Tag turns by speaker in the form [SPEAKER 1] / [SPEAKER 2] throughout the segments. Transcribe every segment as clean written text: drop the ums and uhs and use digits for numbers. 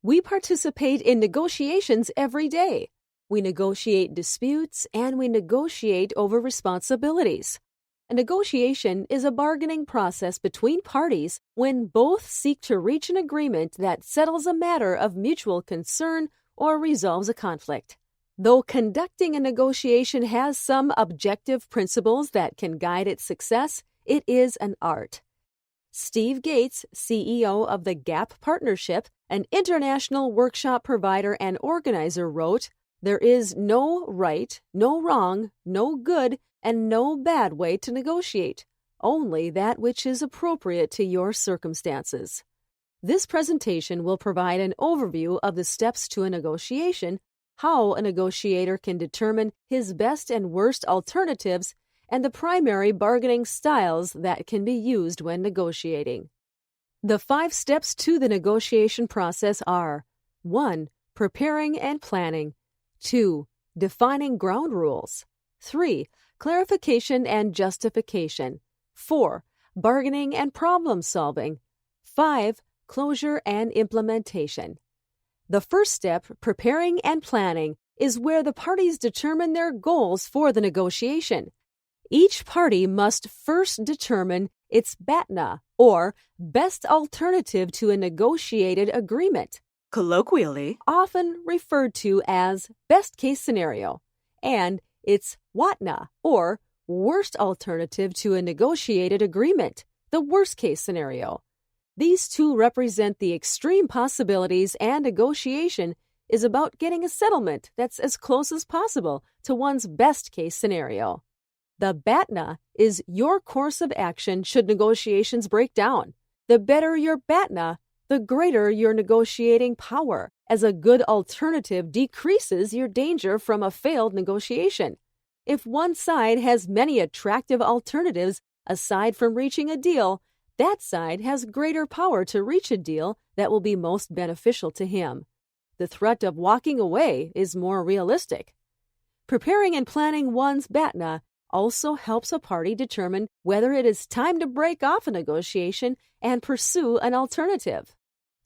[SPEAKER 1] We participate in negotiations every day. We negotiate disputes and we negotiate over responsibilities. A negotiation is a bargaining process between parties when both seek to reach an agreement that settles a matter of mutual concern or resolves a conflict. Though conducting a negotiation has some objective principles that can guide its success, it is an art. Steve Gates, CEO of the Gap Partnership, an international workshop provider and organizer, wrote, "There is no right, no wrong, no good, and no bad way to negotiate, only that which is appropriate to your circumstances." This presentation will provide an overview of the steps to a negotiation, how a negotiator can determine his best and worst alternatives, and the primary bargaining styles that can be used when negotiating. The 5 steps to the negotiation process are: 1. Preparing and planning. 2. Defining ground rules. 3. Clarification and justification. 4. Bargaining and problem solving. 5. Closure and implementation. The first step, preparing and planning, is where the parties determine their goals for the negotiation. Each party must first determine its Batna, or best alternative to a negotiated agreement,
[SPEAKER 2] colloquially
[SPEAKER 1] often referred to as best case scenario, and its Watna, or worst alternative to a negotiated agreement, the worst case scenario. These two represent the extreme possibilities, and negotiation is about getting a settlement that's as close as possible to one's best case scenario. The Batna is your course of action should negotiations break down. The better your Batna, the greater your negotiating power, as a good alternative decreases your danger from a failed negotiation. If one side has many attractive alternatives aside from reaching a deal, that side has greater power to reach a deal that will be most beneficial to him. The threat of walking away is more realistic. Preparing and planning one's Batna also helps a party determine whether it is time to break off a negotiation and pursue an alternative.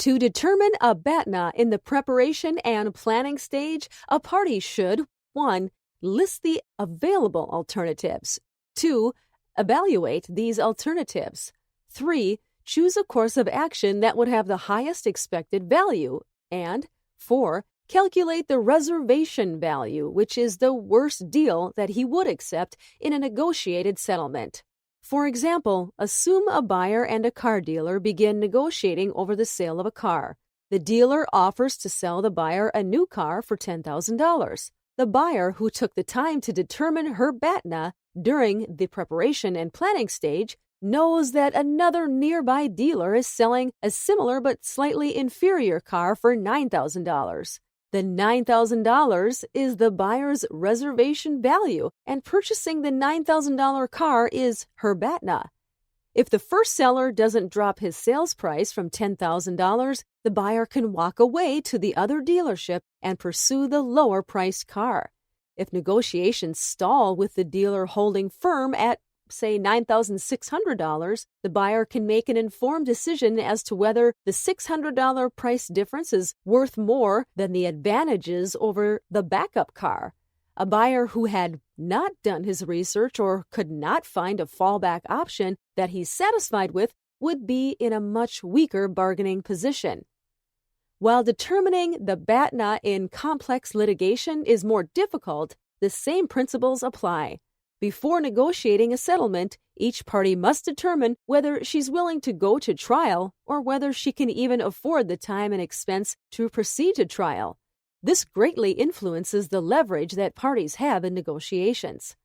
[SPEAKER 1] To determine a Batna in the preparation and planning stage, a party should 1. List the available alternatives. 2. Evaluate these alternatives. 3. Choose a course of action that would have the highest expected value. And 4. Calculate the reservation value, which is the worst deal that he would accept in a negotiated settlement. For example, assume a buyer and a car dealer begin negotiating over the sale of a car. The dealer offers to sell the buyer a new car for $10,000. The buyer, who took the time to determine her Batna during the preparation and planning stage, knows that another nearby dealer is selling a similar but slightly inferior car for $9,000. The $9,000 is the buyer's reservation value, and purchasing the $9,000 car is her Batna. If the first seller doesn't drop his sales price from $10,000, the buyer can walk away to the other dealership and pursue the lower-priced car. If negotiations stall with the dealer holding firm at, say, $9,600, the buyer can make an informed decision as to whether the $600 price difference is worth more than the advantages over the backup car. A buyer who had not done his research or could not find a fallback option that he's satisfied with would be in a much weaker bargaining position. While determining the Batna in complex litigation is more difficult, the same principles apply. Before negotiating a settlement, each party must determine whether she's willing to go to trial or whether she can even afford the time and expense to proceed to trial. This greatly influences the leverage that parties have in negotiations.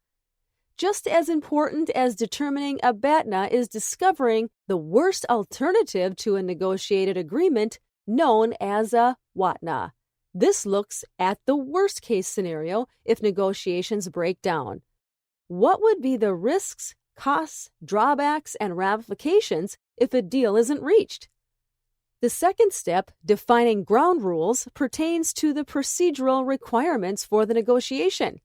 [SPEAKER 1] Just as important as determining a Batna is discovering the worst alternative to a negotiated agreement, known as a Watna. This looks at the worst-case scenario if negotiations break down. What would be the risks, costs, drawbacks, and ramifications if a deal isn't reached? The second step, defining ground rules, pertains to the procedural requirements for the negotiation.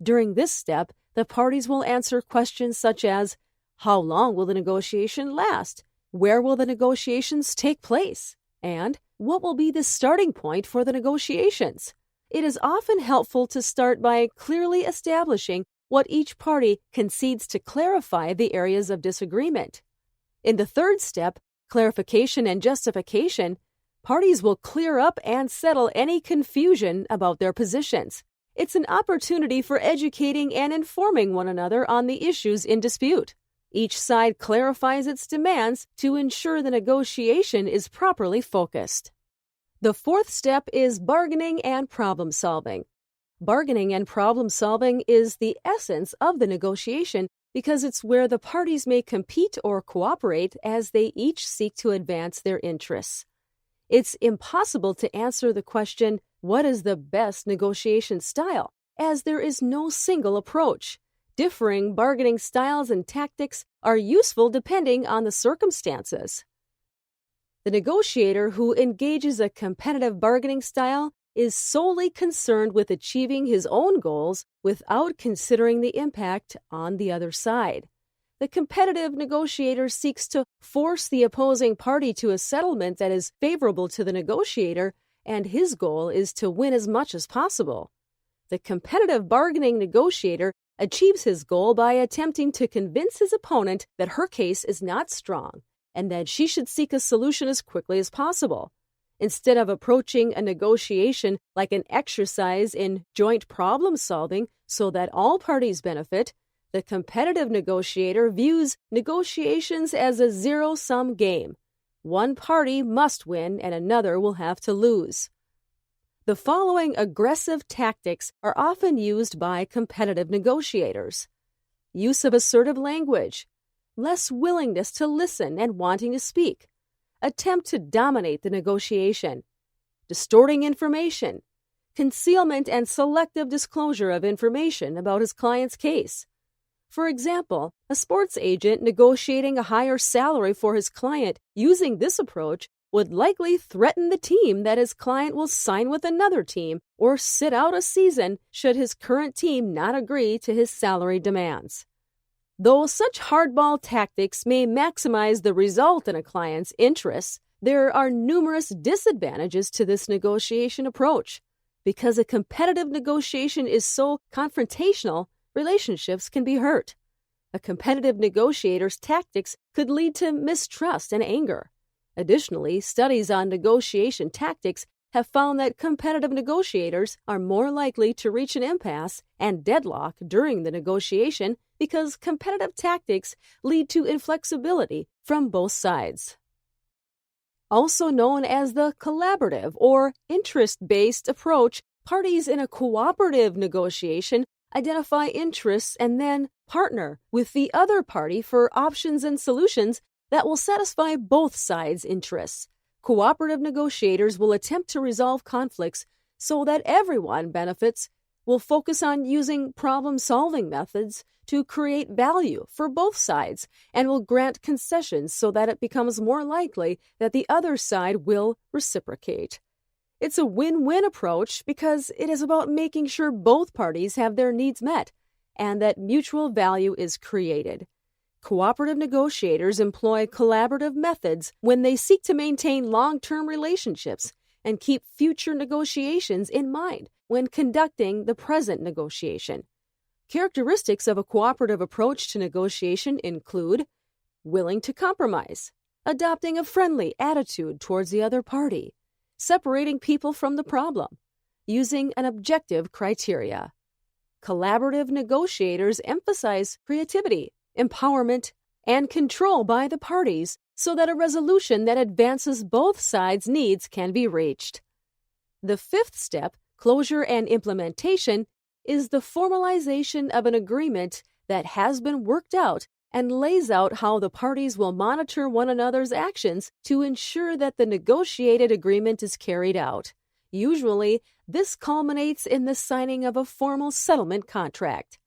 [SPEAKER 1] During this step, the parties will answer questions such as, how long will the negotiation last? Where will the negotiations take place? And what will be the starting point for the negotiations? It is often helpful to start by clearly establishing what each party concedes to clarify the areas of disagreement. In the third step, clarification and justification, parties will clear up and settle any confusion about their positions. It's an opportunity for educating and informing one another on the issues in dispute. Each side clarifies its demands to ensure the negotiation is properly focused. The fourth step is bargaining and problem solving. Bargaining and problem solving is the essence of the negotiation because it's where the parties may compete or cooperate as they each seek to advance their interests. It's impossible to answer the question, what is the best negotiation style, as there is no single approach. Differing bargaining styles and tactics are useful depending on the circumstances. The negotiator who engages a competitive bargaining style is solely concerned with achieving his own goals without considering the impact on the other side. The competitive negotiator seeks to force the opposing party to a settlement that is favorable to the negotiator, and his goal is to win as much as possible. The competitive bargaining negotiator achieves his goal by attempting to convince his opponent that her case is not strong and that she should seek a solution as quickly as possible. Instead of approaching a negotiation like an exercise in joint problem solving so that all parties benefit, the competitive negotiator views negotiations as a zero-sum game. One party must win and another will have to lose. The following aggressive tactics are often used by competitive negotiators: use of assertive language, less willingness to listen and wanting to speak, attempt to dominate the negotiation, distorting information, concealment and selective disclosure of information about his client's case. For example, a sports agent negotiating a higher salary for his client using this approach would likely threaten the team that his client will sign with another team or sit out a season should his current team not agree to his salary demands. Though such hardball tactics may maximize the result in a client's interests, there are numerous disadvantages to this negotiation approach. Because a competitive negotiation is so confrontational, relationships can be hurt. A competitive negotiator's tactics could lead to mistrust and anger. Additionally, studies on negotiation tactics have found that competitive negotiators are more likely to reach an impasse and deadlock during the negotiation because competitive tactics lead to inflexibility from both sides. Also known as the collaborative or interest-based approach, parties in a cooperative negotiation identify interests and then partner with the other party for options and solutions that will satisfy both sides' interests. Cooperative negotiators will attempt to resolve conflicts so that everyone benefits, will focus on using problem-solving methods to create value for both sides, and will grant concessions so that it becomes more likely that the other side will reciprocate. It's a win-win approach because it is about making sure both parties have their needs met and that mutual value is created. Cooperative negotiators employ collaborative methods when they seek to maintain long-term relationships and keep future negotiations in mind when conducting the present negotiation. Characteristics of a cooperative approach to negotiation include willing to compromise, adopting a friendly attitude towards the other party, separating people from the problem, using an objective criteria. Collaborative negotiators emphasize creativity, empowerment, and control by the parties so that a resolution that advances both sides' needs can be reached. The fifth step, closure and implementation, is the formalization of an agreement that has been worked out and lays out how the parties will monitor one another's actions to ensure that the negotiated agreement is carried out. Usually, this culminates in the signing of a formal settlement contract.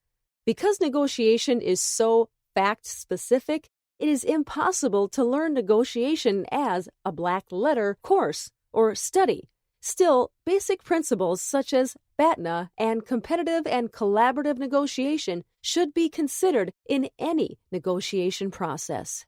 [SPEAKER 1] Because negotiation is so fact-specific, it is impossible to learn negotiation as a black-letter course or study. Still, basic principles such as Batna and competitive and collaborative negotiation should be considered in any negotiation process.